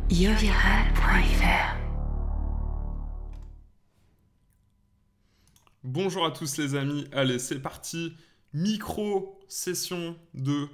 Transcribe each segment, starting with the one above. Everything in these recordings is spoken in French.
ioviral.fr. Bonjour à tous les amis, allez c'est parti, micro-session de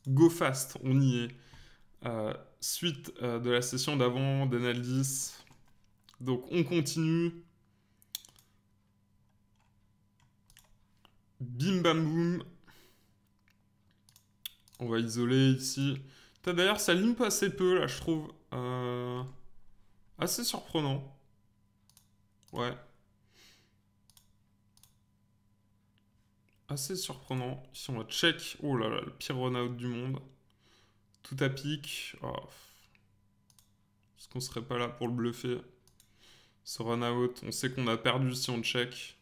GoFast, on y est. Suite de la session d'avant d'Enaldis, donc on continue. Bim bam boum. On va isoler ici. D'ailleurs ça limpe assez peu là je trouve. Assez surprenant. Ouais. Assez surprenant. Ici on va check. Oh là là, le pire run-out du monde. Tout à pic. Oh. Est-ce qu'on serait pas là pour le bluffer? Ce run-out, on sait qu'on a perdu si on check.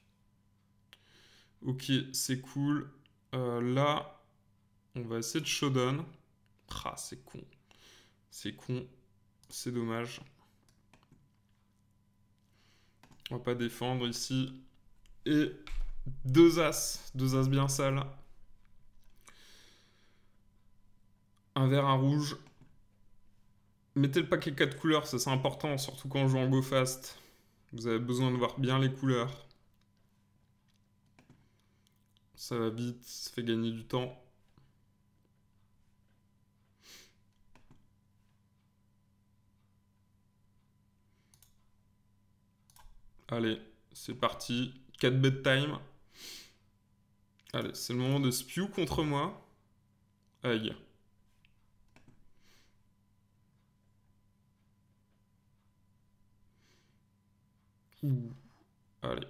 Ok, c'est cool. Là, on va essayer de showdown. Ah, c'est con. C'est con. C'est dommage. On va pas défendre ici. Et deux as. Deux as bien sales. Un vert, un rouge. Mettez le paquet 4 couleurs, ça c'est important, surtout quand on joue en go fast. Vous avez besoin de voir bien les couleurs. Ça va vite, ça fait gagner du temps. Allez, c'est parti. 4 bedtime. Allez, c'est le moment de spew contre moi. Aïe. Ouh. Allez.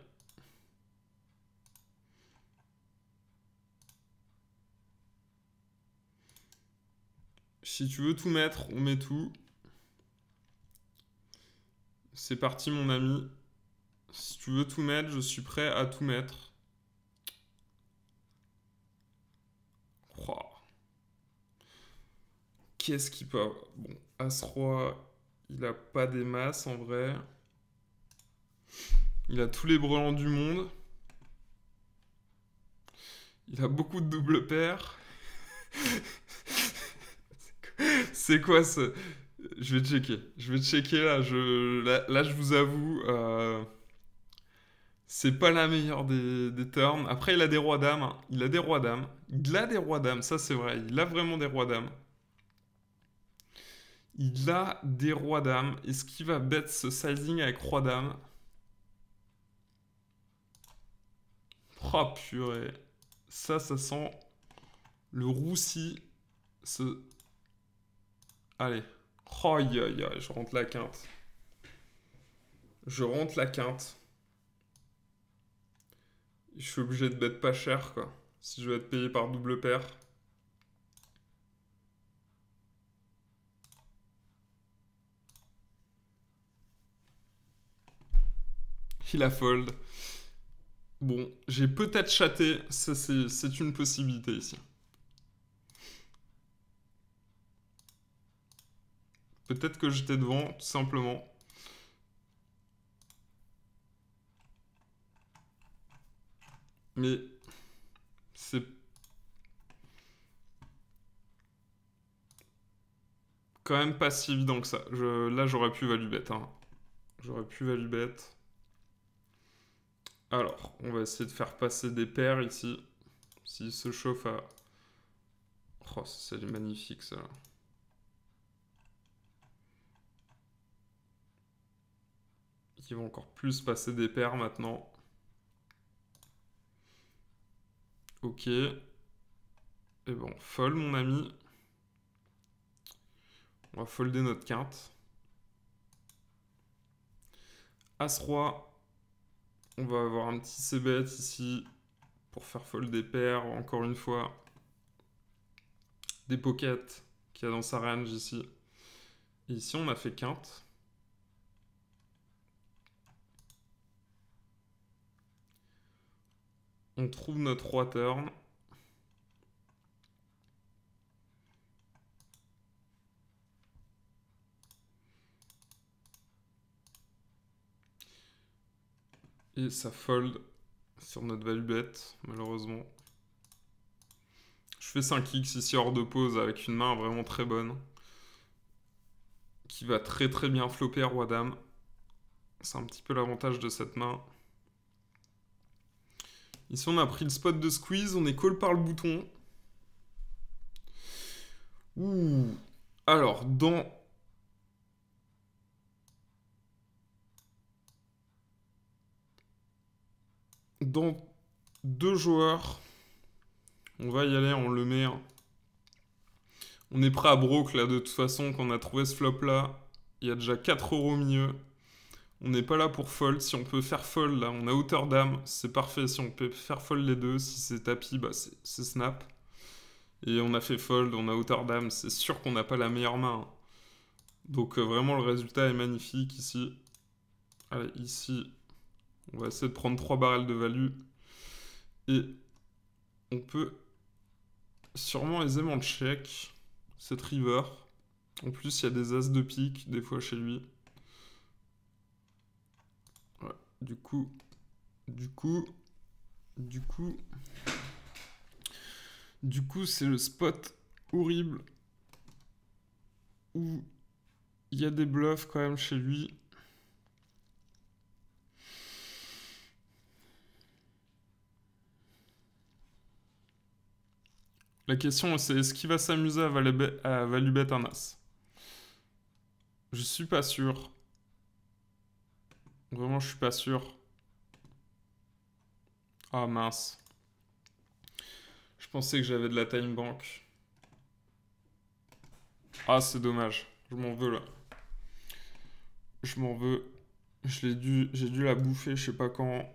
Si tu veux tout mettre, on met tout. C'est parti mon ami. Si tu veux tout mettre, je suis prêt à tout mettre. Oh. Qu'est-ce qu'il peut avoir? Bon, As-Roi, il a pas des masses en vrai. Il a tous les brelans du monde. Il a beaucoup de double paires. C'est quoi ce... Je vais checker. Je vais checker là. Là, je vous avoue, c'est pas la meilleure des turns. Après, il a des rois dames. Hein. Il a des rois dames. Il a des rois dames, ça c'est vrai. Il a vraiment des rois dames. Il a des rois dames. Est-ce qu'il va bet ce sizing avec roi dame? Oh purée. Ça sent le roussi. Allez. Oh aïe aïe aïe, je rentre la quinte. Je rentre la quinte. Je suis obligé de bet pas cher quoi. Si je veux être payé par double paire. Il a fold. Bon, j'ai peut-être chaté. C'est une possibilité ici. Peut-être que j'étais devant, tout simplement. Mais c'est quand même pas si évident que ça. Là, j'aurais pu value bet. Hein. J'aurais pu value bet. Alors, on va essayer de faire passer des paires ici. S'il se chauffe à... Oh, c'est magnifique ça. Ils vont encore plus passer des paires maintenant. Ok. Et bon, fold mon ami. On va folder notre quinte. As-Roi. On va avoir un petit c-bet ici pour faire fold des paires, encore une fois. Des pockets qu'il y a dans sa range ici. Et ici, on a fait quinte. On trouve notre roi turn. Et ça fold sur notre value bet, malheureusement. Je fais 5x ici hors de pause avec une main vraiment très bonne. qui va très très bien flopper roi-dame. C'est un petit peu l'avantage de cette main. Ici, on a pris le spot de squeeze. On est call par le bouton. Ouh. Alors, dans 2 joueurs, on va y aller, on le met. On est prêt à broke là, de toute façon, quand on a trouvé ce flop là. Il y a déjà 4 euros au milieu. On n'est pas là pour fold. Si on peut faire fold là, on a hauteur dame, c'est parfait. Si on peut faire fold les deux, si c'est tapis, bah c'est snap. Et on a fait fold, on a hauteur dame, c'est sûr qu'on n'a pas la meilleure main. Donc vraiment le résultat est magnifique ici. Allez, ici, on va essayer de prendre 3 barrels de value. Et on peut sûrement aisément check cette river. En plus, il y a des as de pique des fois chez lui. Ouais, du coup, c'est le spot horrible où il y a des bluffs quand même chez lui. La question c'est est-ce qu'il va s'amuser à value bet un as? Je suis pas sûr. Vraiment, je suis pas sûr. Ah mince. Je pensais que j'avais de la time bank. Ah, c'est dommage. Je m'en veux là. Je m'en veux. J'ai dû la bouffer, je sais pas quand,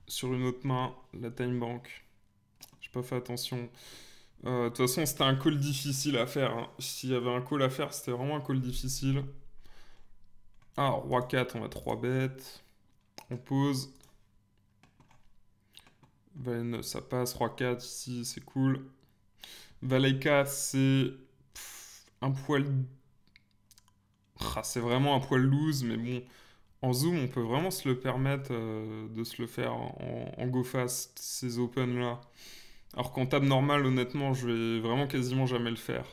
sur une autre main, la time bank. J'ai pas fait attention. De toute façon, c'était un call difficile à faire, hein. S'il y avait un call à faire, c'était vraiment un call difficile. Ah, roi 4, on va 3 bêtes. On pose. Valet 9, ça passe. Roi 4 ici, c'est cool. Valet 4, c'est un poil. Ah, c'est vraiment un poil loose, mais bon. En zoom, on peut vraiment se le permettre de se le faire en go fast, ces open là. Alors qu'en table normale, honnêtement, je vais vraiment quasiment jamais le faire.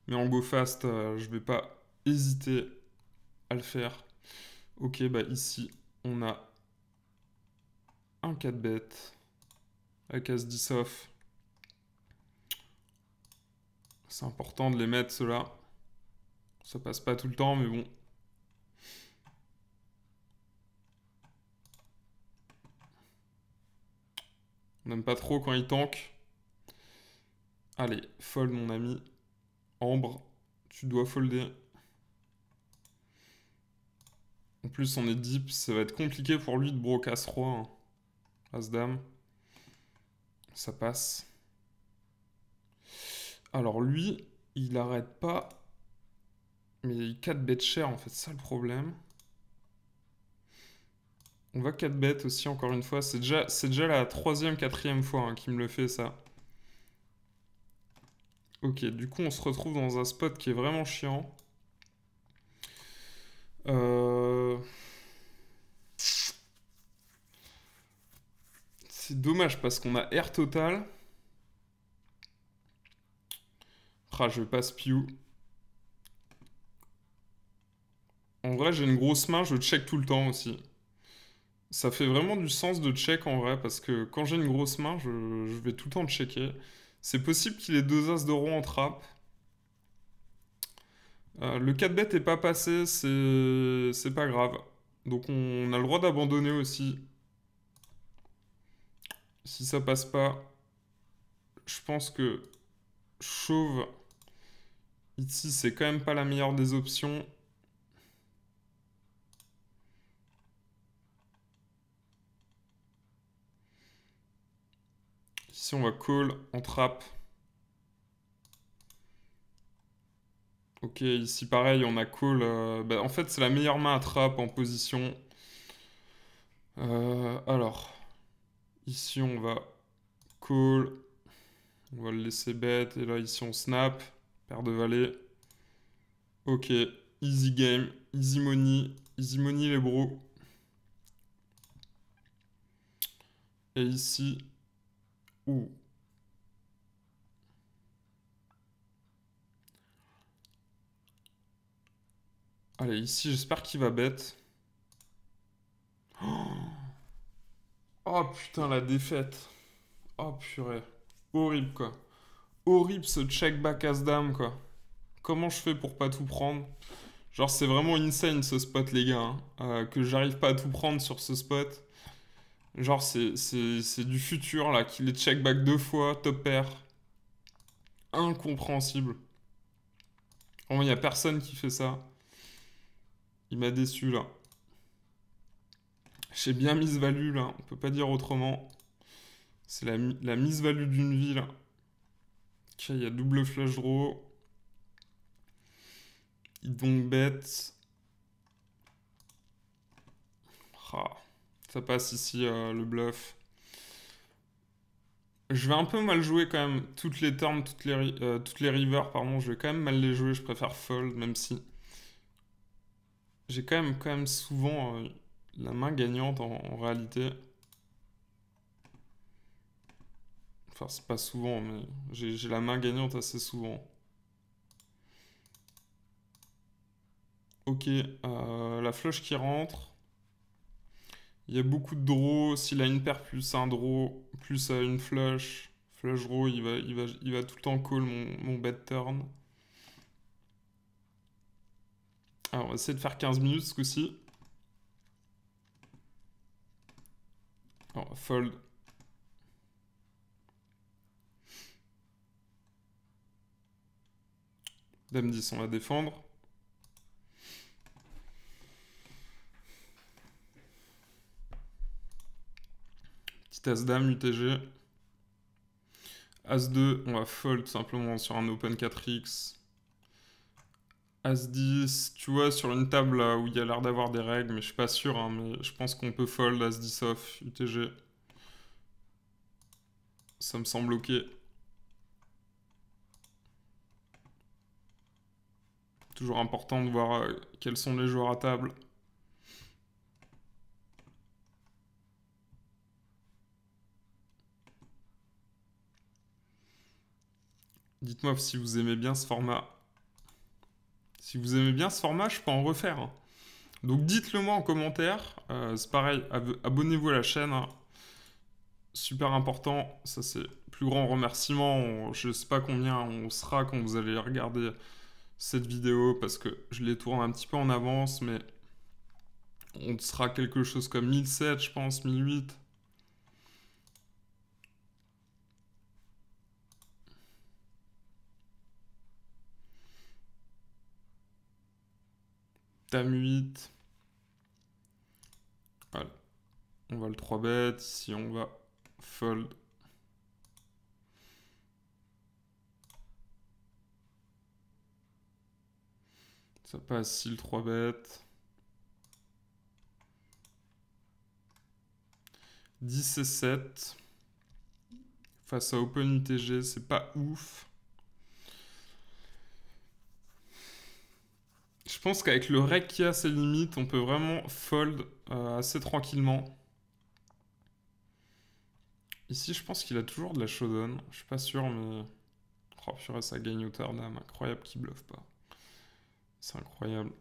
Mais en go fast, je vais pas hésiter à le faire. Ok, bah ici, on a un 4 bet avec As-10 off. C'est important de les mettre ceux-là. Ça passe pas tout le temps, mais bon. On n'aime pas trop quand il tank. Allez, fold mon ami. Ambre, tu dois folder. En plus, on est deep, ça va être compliqué pour lui de broke As-Roi. Hein. As-Dame. Ça passe. Alors lui, il arrête pas. Mais il 4 bet cher en fait, c'est ça le problème. On va 4 bet aussi encore une fois. C'est déjà la 3e, 4e fois hein, qu'il me le fait ça. Ok, du coup on se retrouve dans un spot qui est vraiment chiant. C'est dommage parce qu'on a air total. Ah, je passe Pew. En vrai, j'ai une grosse main, je check tout le temps aussi. Ça fait vraiment du sens de check en vrai, parce que quand j'ai une grosse main, je vais tout le temps checker. C'est possible qu'il ait 2 as de roi en trappe. Le 4 bet est pas passé, c'est pas grave. Donc on a le droit d'abandonner aussi. Si ça passe pas, je pense que chauve, ici, c'est quand même pas la meilleure des options. Ici, on va call en trappe. Ok, ici, pareil, on a call. Bah, en fait, c'est la meilleure main à trappe en position. Alors, ici, on va call. On va le laisser bête. Et là, ici, on snap. Paire de valets. Ok, easy game, easy money les bros. Et ici, ouh. Allez, ici, j'espère qu'il va bête. Oh putain, la défaite. Oh purée. Horrible, quoi. Horrible ce check back as dame, quoi. Comment je fais pour pas tout prendre? Genre, c'est vraiment insane ce spot, les gars, hein. Que j'arrive pas à tout prendre sur ce spot. Genre, c'est du futur, là, qu'il est check back 2 fois, top pair. Incompréhensible. Vraiment, il y a personne qui fait ça. Il m'a déçu, là. J'ai bien mise value, là. On peut pas dire autrement. C'est la mise value d'une vie, là. Ok, il y a double flush draw. Il donc bête. Ah, ça passe ici, le bluff. Je vais un peu mal jouer quand même. Toutes les turns, toutes les rivers, pardon. Je vais quand même mal les jouer. Je préfère fold, même si j'ai quand même souvent la main gagnante en réalité. Enfin, c'est pas souvent, mais j'ai la main gagnante assez souvent. Ok, la flush qui rentre. Il y a beaucoup de draws. S'il a une paire plus un draw, plus une flush, flush draw, il va tout le temps call mon bet turn. Alors, on va essayer de faire 15 minutes ce coup-ci. Alors, fold. Dame 10, on va défendre. Petit As-Dame, UTG. As-2, on va fold tout simplement sur un Open 4X. As-10, tu vois, sur une table là, où il y a l'air d'avoir des règles, mais je suis pas sûr, hein, mais je pense qu'on peut fold As-10 off, UTG. Ça me semble ok. Toujours important de voir quels sont les joueurs à table. Dites-moi si vous aimez bien ce format. Si vous aimez bien ce format, je peux en refaire, hein. Donc dites-le moi en commentaire. C'est pareil, abonnez-vous à la chaîne, hein. Super important. Ça c'est plus grand remerciement. Je sais pas combien on sera quand vous allez regarder cette vidéo parce que je les tourne un petit peu en avance, mais on sera quelque chose comme 1007, je pense, 1008. Dame 8. Voilà. On va le 3 bet. Ici, on va fold. Ça passe ici le 3 bet. 10 et 7. Face à Open UTG, c'est pas ouf. Je pense qu'avec le rec qui a ses limites, on peut vraiment fold assez tranquillement. Ici, je pense qu'il a toujours de la showdown. Je suis pas sûr, mais... Oh purée, ça gagne au turn dame. Incroyable qu'il bluffe pas. C'est incroyable.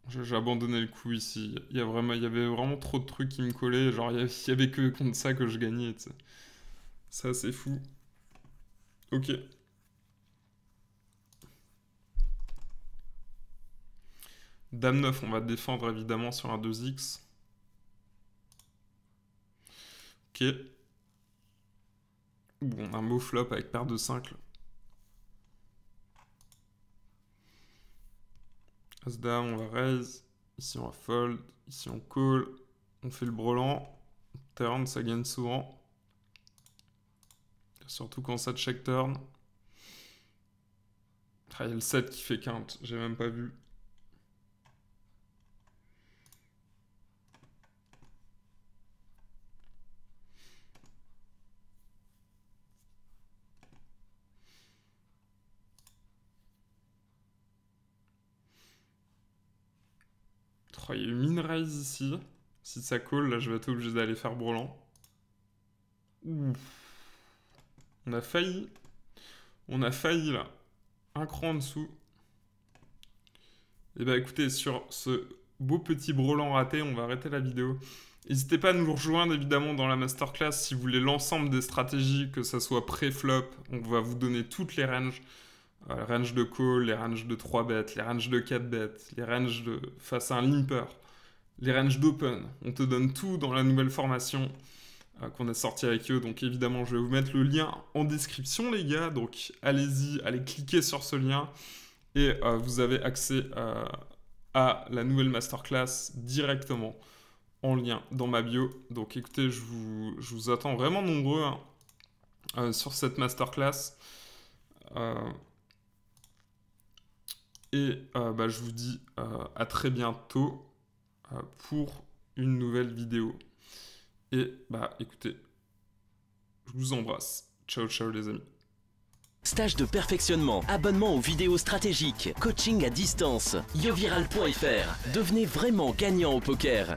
J'ai abandonné le coup ici. Il y avait vraiment trop de trucs qui me collaient. Genre, il y avait que contre ça que je gagnais, tu sais. Ça, c'est fou. Ok. Dame 9, on va défendre évidemment sur un 2x. Ok. Bon, on a un beau flop avec paire de 5 là. As-Dame, on va raise. Ici, on va fold. Ici, on call. On fait le brelan. Turn, ça gagne souvent. Surtout quand ça check turn. Ah, il y a le 7 qui fait count. J'ai même pas vu. Oh, il y a eu min raise ici. Si ça call, là, je vais être obligé d'aller faire brelan. Ouf. On a failli. On a failli, là. Un cran en dessous. Et bah écoutez, sur ce beau petit brelan raté, on va arrêter la vidéo. N'hésitez pas à nous rejoindre évidemment dans la masterclass si vous voulez l'ensemble des stratégies, que ça soit pré-flop, on va vous donner toutes les ranges. Les ranges de call, les ranges de 3 bêtes, les ranges de 4 bêtes, les ranges de face à un limper, les ranges d'open. On te donne tout dans la nouvelle formation qu'on a sorti avec eux. Donc évidemment, je vais vous mettre le lien en description, les gars. Donc allez-y, allez cliquer sur ce lien et vous avez accès à la nouvelle masterclass directement en lien dans ma bio. Donc écoutez, je vous attends vraiment nombreux sur cette masterclass. Je vous dis à très bientôt pour une nouvelle vidéo. Et écoutez, je vous embrasse. Ciao, ciao les amis. Stage de perfectionnement, abonnement aux vidéos stratégiques, coaching à distance, yoviral.fr. Devenez vraiment gagnant au poker.